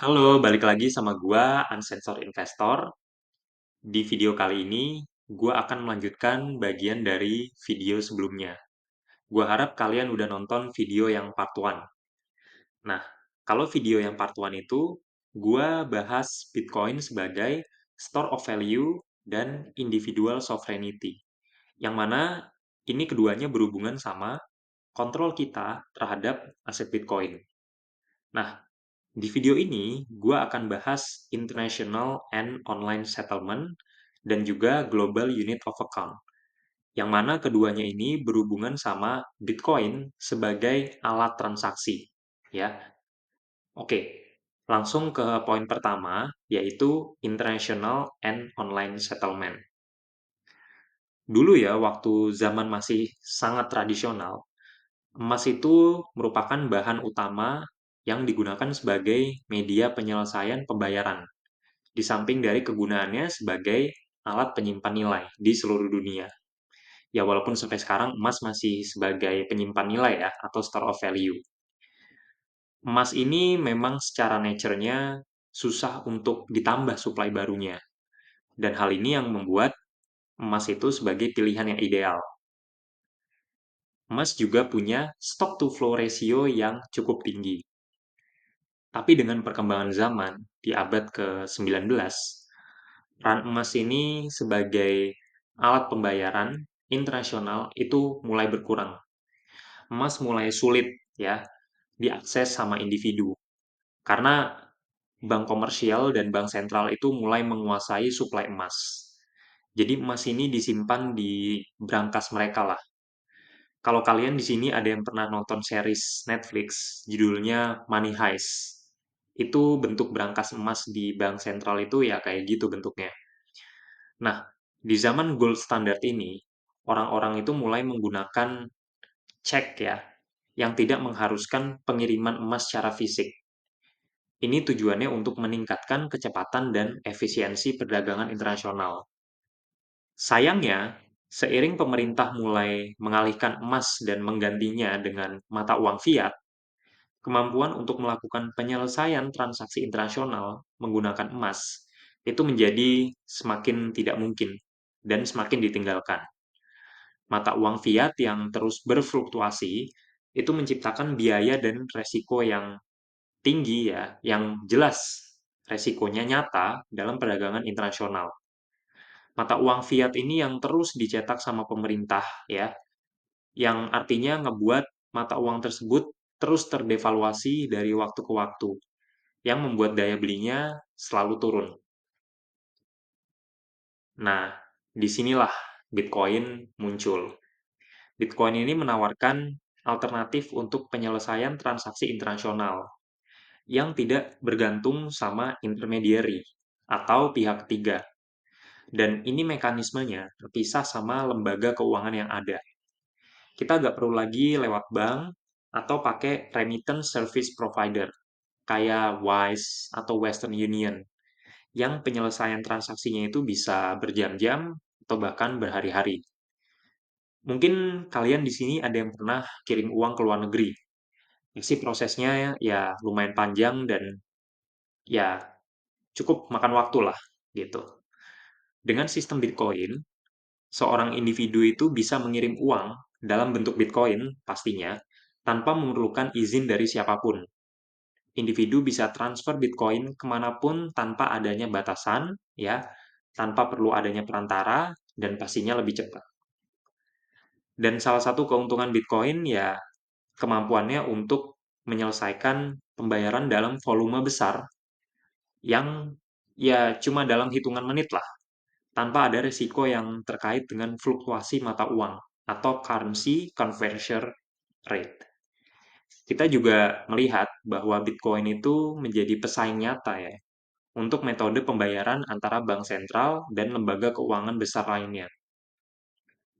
Halo, balik lagi sama gua, Uncensored Investor. Di video kali ini, gua akan melanjutkan bagian dari video sebelumnya. Gua harap kalian udah nonton video yang part 1. Nah, kalau video yang part 1 itu, gua bahas Bitcoin sebagai store of value dan individual sovereignty. Yang mana ini keduanya berhubungan sama kontrol kita terhadap aset Bitcoin. Nah, di video ini, gue akan bahas International and Online Settlement dan juga Global Unit of Account, yang mana keduanya ini berhubungan sama Bitcoin sebagai alat transaksi. Ya, oke. Langsung ke poin pertama, yaitu International and Online Settlement. Dulu ya, waktu zaman masih sangat tradisional, emas itu merupakan bahan utama yang digunakan sebagai media penyelesaian pembayaran, di samping dari kegunaannya sebagai alat penyimpan nilai di seluruh dunia. Ya, walaupun sampai sekarang emas masih sebagai penyimpan nilai ya, atau store of value. Emas ini memang secara nature-nya susah untuk ditambah supply barunya. Dan hal ini yang membuat emas itu sebagai pilihan yang ideal. Emas juga punya stock to flow ratio yang cukup tinggi. Tapi dengan perkembangan zaman di abad ke-19, peran emas ini sebagai alat pembayaran internasional itu mulai berkurang. Emas mulai sulit ya diakses sama individu karena bank komersial dan bank sentral itu mulai menguasai suplai emas. Jadi emas ini disimpan di brankas mereka lah. Kalau kalian di sini ada yang pernah nonton series Netflix, judulnya Money Heist. Itu bentuk brankas emas di bank sentral itu ya kayak gitu bentuknya. Nah, di zaman gold standard ini, orang-orang itu mulai menggunakan cek ya, yang tidak mengharuskan pengiriman emas secara fisik. Ini tujuannya untuk meningkatkan kecepatan dan efisiensi perdagangan internasional. Sayangnya, seiring pemerintah mulai mengalihkan emas dan menggantinya dengan mata uang fiat, kemampuan untuk melakukan penyelesaian transaksi internasional menggunakan emas itu menjadi semakin tidak mungkin dan semakin ditinggalkan. Mata uang fiat yang terus berfluktuasi itu menciptakan biaya dan resiko yang tinggi ya, yang jelas resikonya nyata dalam perdagangan internasional. Mata uang fiat ini yang terus dicetak sama pemerintah ya, yang artinya ngebuat mata uang tersebut terus terdevaluasi dari waktu ke waktu, yang membuat daya belinya selalu turun. Nah, disinilah Bitcoin muncul. Bitcoin ini menawarkan alternatif untuk penyelesaian transaksi internasional yang tidak bergantung sama intermediary atau pihak ketiga. Dan ini mekanismenya terpisah sama lembaga keuangan yang ada. Kita nggak perlu lagi lewat bank atau pakai remittance service provider kayak Wise atau Western Union yang penyelesaian transaksinya itu bisa berjam-jam atau bahkan berhari-hari. Mungkin kalian di sini ada yang pernah kirim uang ke luar negeri. Ya sih prosesnya ya lumayan panjang dan ya cukup makan waktu lah gitu. Dengan sistem Bitcoin, seorang individu itu bisa mengirim uang dalam bentuk Bitcoin pastinya tanpa memerlukan izin dari siapapun. Individu bisa transfer Bitcoin kemanapun tanpa adanya batasan, ya, tanpa perlu adanya perantara, dan pastinya lebih cepat. Dan salah satu keuntungan Bitcoin ya kemampuannya untuk menyelesaikan pembayaran dalam volume besar yang ya cuma dalam hitungan menit lah, tanpa ada risiko yang terkait dengan fluktuasi mata uang atau currency conversion rate. Kita juga melihat bahwa Bitcoin itu menjadi pesaing nyata ya untuk metode pembayaran antara bank sentral dan lembaga keuangan besar lainnya.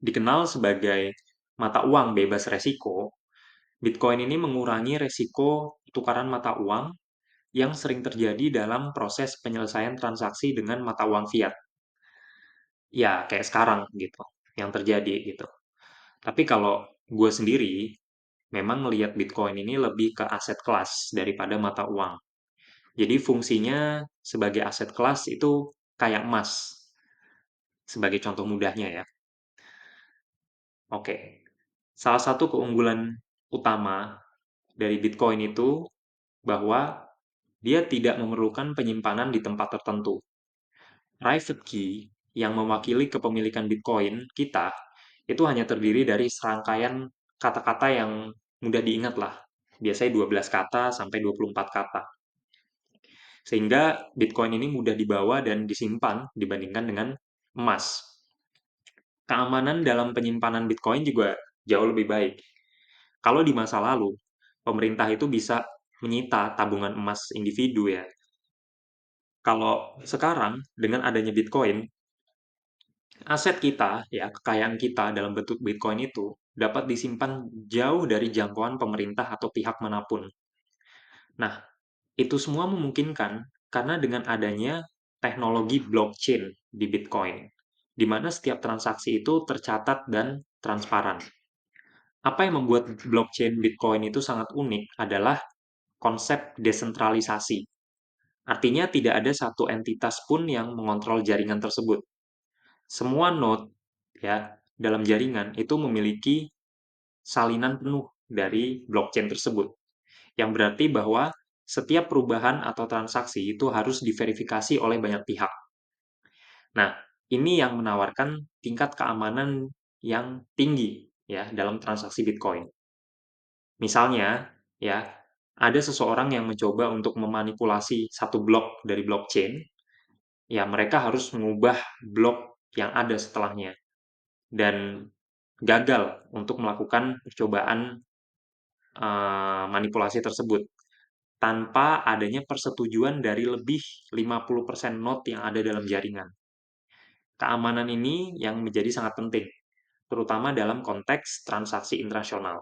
Dikenal sebagai mata uang bebas resiko, Bitcoin ini mengurangi resiko tukaran mata uang yang sering terjadi dalam proses penyelesaian transaksi dengan mata uang fiat. Ya, kayak sekarang gitu, yang terjadi gitu. Tapi kalau gue sendiri, memang melihat Bitcoin ini lebih ke aset kelas daripada mata uang. Jadi fungsinya sebagai aset kelas itu kayak emas, sebagai contoh mudahnya ya. Oke, salah satu keunggulan utama dari Bitcoin itu bahwa dia tidak memerlukan penyimpanan di tempat tertentu. Private key yang mewakili kepemilikan Bitcoin kita itu hanya terdiri dari serangkaian kata-kata yang mudah diingat lah. Biasanya 12 kata sampai 24 kata. Sehingga Bitcoin ini mudah dibawa dan disimpan dibandingkan dengan emas. Keamanan dalam penyimpanan Bitcoin juga jauh lebih baik. Kalau di masa lalu, pemerintah itu bisa menyita tabungan emas individu ya. Kalau sekarang dengan adanya Bitcoin, aset kita ya, kekayaan kita dalam bentuk Bitcoin itu dapat disimpan jauh dari jangkauan pemerintah atau pihak manapun. Nah, itu semua memungkinkan karena dengan adanya teknologi blockchain di Bitcoin, di mana setiap transaksi itu tercatat dan transparan. Apa yang membuat blockchain Bitcoin itu sangat unik adalah konsep desentralisasi. Artinya tidak ada satu entitas pun yang mengontrol jaringan tersebut. Semua node ya dalam jaringan itu memiliki salinan penuh dari blockchain tersebut. Yang berarti bahwa setiap perubahan atau transaksi itu harus diverifikasi oleh banyak pihak. Nah, ini yang menawarkan tingkat keamanan yang tinggi ya dalam transaksi Bitcoin. Misalnya, ya, ada seseorang yang mencoba untuk memanipulasi satu blok dari blockchain, ya mereka harus mengubah blok yang ada setelahnya dan gagal untuk melakukan percobaan manipulasi tersebut tanpa adanya persetujuan dari lebih 50% node yang ada dalam jaringan. Keamanan ini yang menjadi sangat penting, terutama dalam konteks transaksi internasional.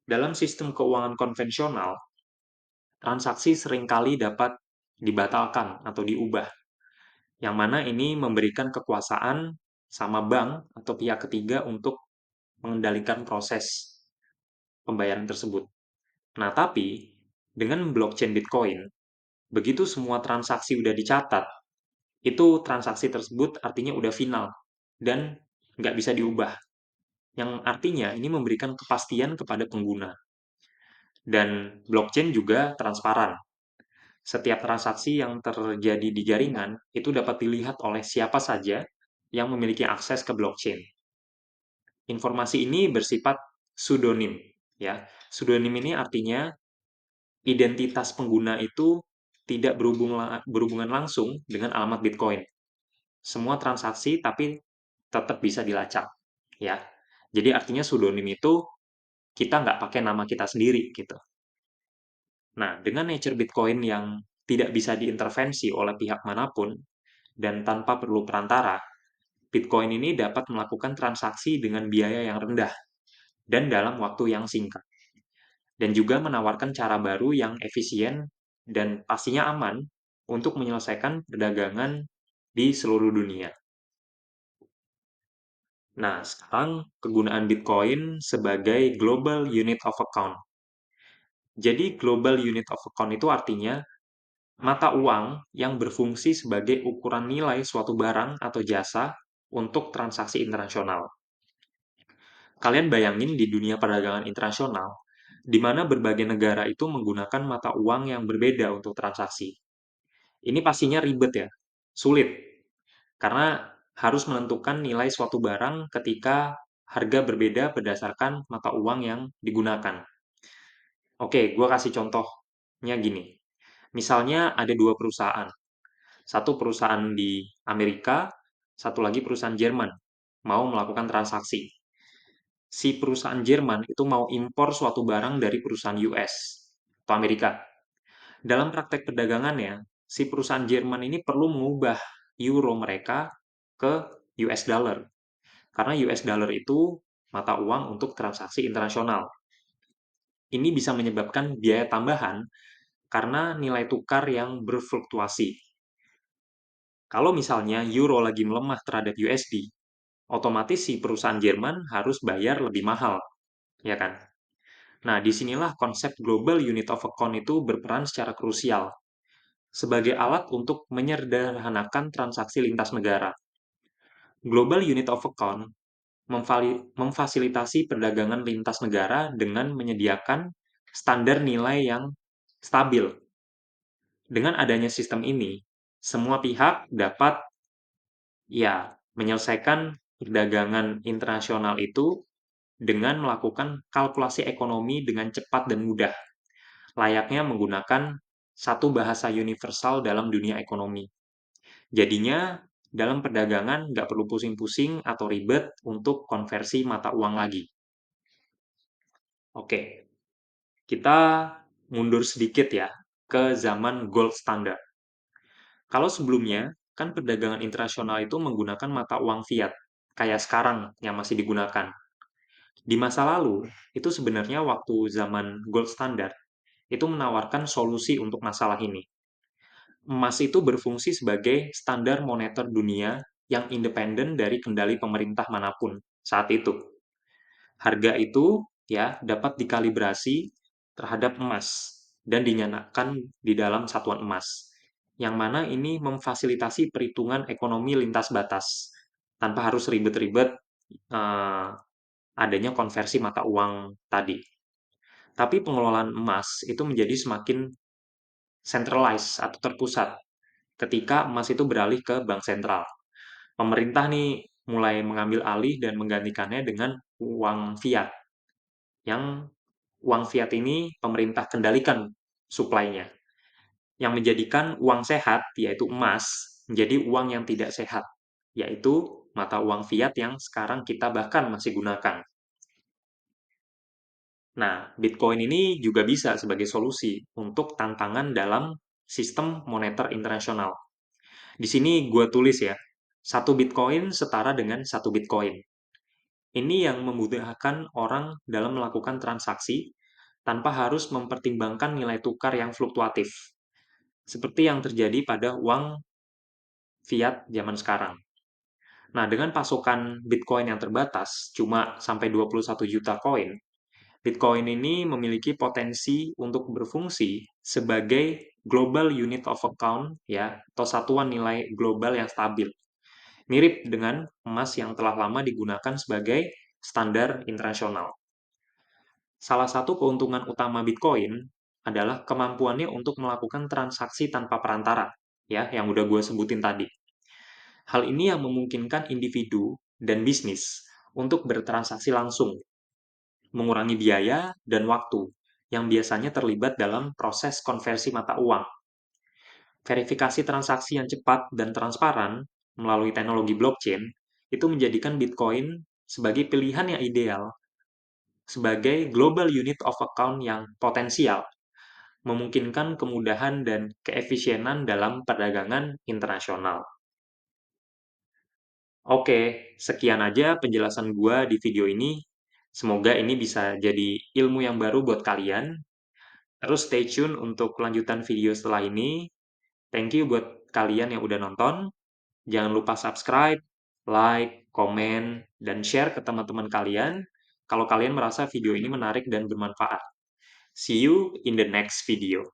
Dalam sistem keuangan konvensional, transaksi seringkali dapat dibatalkan atau diubah, yang mana ini memberikan kekuasaan sama bank atau pihak ketiga untuk mengendalikan proses pembayaran tersebut. Nah, tapi dengan blockchain Bitcoin, begitu semua transaksi udah dicatat, itu transaksi tersebut artinya udah final dan nggak bisa diubah. Yang artinya ini memberikan kepastian kepada pengguna. Dan blockchain juga transparan. Setiap transaksi yang terjadi di jaringan itu dapat dilihat oleh siapa saja yang memiliki akses ke blockchain. Informasi ini bersifat pseudonym, ya. Pseudonym ini artinya identitas pengguna itu tidak berhubungan langsung dengan alamat Bitcoin. Semua transaksi tapi tetap bisa dilacak, ya. Jadi artinya pseudonym itu kita nggak pakai nama kita sendiri gitu. Nah, dengan nature Bitcoin yang tidak bisa diintervensi oleh pihak manapun dan tanpa perlu perantara, Bitcoin ini dapat melakukan transaksi dengan biaya yang rendah dan dalam waktu yang singkat. Dan juga menawarkan cara baru yang efisien dan pastinya aman untuk menyelesaikan perdagangan di seluruh dunia. Nah, sekarang kegunaan Bitcoin sebagai Global Unit of Account. Jadi, Global Unit of Account itu artinya mata uang yang berfungsi sebagai ukuran nilai suatu barang atau jasa untuk transaksi internasional. Kalian bayangin di dunia perdagangan internasional, di mana berbagai negara itu menggunakan mata uang yang berbeda untuk transaksi. Ini pastinya ribet ya, sulit, karena harus menentukan nilai suatu barang ketika harga berbeda berdasarkan mata uang yang digunakan. Oke, gue kasih contohnya gini. Misalnya ada dua perusahaan. Satu perusahaan di Amerika, satu lagi perusahaan Jerman, mau melakukan transaksi. Si perusahaan Jerman itu mau impor suatu barang dari perusahaan US atau Amerika. Dalam praktek perdagangannya, si perusahaan Jerman ini perlu mengubah euro mereka ke US dollar. Karena US dollar itu mata uang untuk transaksi internasional. Ini bisa menyebabkan biaya tambahan karena nilai tukar yang berfluktuasi. Kalau misalnya euro lagi melemah terhadap USD, otomatis si perusahaan Jerman harus bayar lebih mahal, ya kan? Nah, disinilah konsep Global Unit of Account itu berperan secara krusial. sebagai alat untuk menyederhanakan transaksi lintas negara. Global Unit of Account memfasilitasi perdagangan lintas negara dengan menyediakan standar nilai yang stabil. Dengan adanya sistem ini, semua pihak dapat menyelesaikan perdagangan internasional itu dengan melakukan kalkulasi ekonomi dengan cepat dan mudah, layaknya menggunakan satu bahasa universal dalam dunia ekonomi. Jadinya, dalam perdagangan nggak perlu pusing-pusing atau ribet untuk konversi mata uang lagi. Oke, kita mundur sedikit ya ke zaman gold standard. Kalau sebelumnya, kan perdagangan internasional itu menggunakan mata uang fiat, kayak sekarang yang masih digunakan. Di masa lalu, itu sebenarnya waktu zaman gold standard, itu menawarkan solusi untuk masalah ini. Emas itu berfungsi sebagai standar moneter dunia yang independen dari kendali pemerintah manapun saat itu. Harga itu dapat dikalibrasi terhadap emas dan dinyatakan di dalam satuan emas, yang mana ini memfasilitasi perhitungan ekonomi lintas batas tanpa harus ribet-ribet eh, adanya konversi mata uang tadi. Tapi pengelolaan emas itu menjadi semakin centralized atau terpusat ketika emas itu beralih ke bank sentral. Pemerintah nih mulai mengambil alih dan menggantikannya dengan uang fiat. Yang uang fiat ini pemerintah kendalikan suplainya. Yang menjadikan uang sehat, yaitu emas, menjadi uang yang tidak sehat, yaitu mata uang fiat yang sekarang kita bahkan masih gunakan. Nah, Bitcoin ini juga bisa sebagai solusi untuk tantangan dalam sistem moneter internasional. Di sini gue tulis ya, satu Bitcoin setara dengan satu Bitcoin. Ini yang memudahkan orang dalam melakukan transaksi tanpa harus mempertimbangkan nilai tukar yang fluktuatif, seperti yang terjadi pada uang fiat zaman sekarang. Nah, dengan pasokan Bitcoin yang terbatas, cuma sampai 21 juta koin, Bitcoin ini memiliki potensi untuk berfungsi sebagai global unit of account atau satuan nilai global yang stabil. Mirip dengan emas yang telah lama digunakan sebagai standar internasional. Salah satu keuntungan utama Bitcoin adalah kemampuannya untuk melakukan transaksi tanpa perantara, yang udah gue sebutin tadi. Hal ini yang memungkinkan individu dan bisnis untuk bertransaksi langsung, mengurangi biaya dan waktu yang biasanya terlibat dalam proses konversi mata uang. Verifikasi transaksi yang cepat dan transparan melalui teknologi blockchain itu menjadikan Bitcoin sebagai pilihan yang ideal sebagai global unit of account yang potensial, memungkinkan kemudahan dan keefisienan dalam perdagangan internasional. Oke, sekian aja penjelasan gua di video ini. Semoga ini bisa jadi ilmu yang baru buat kalian. Terus stay tune untuk lanjutan video setelah ini. Thank you buat kalian yang udah nonton. Jangan lupa subscribe, like, komen, dan share ke teman-teman kalian kalau kalian merasa video ini menarik dan bermanfaat. See you in the next video.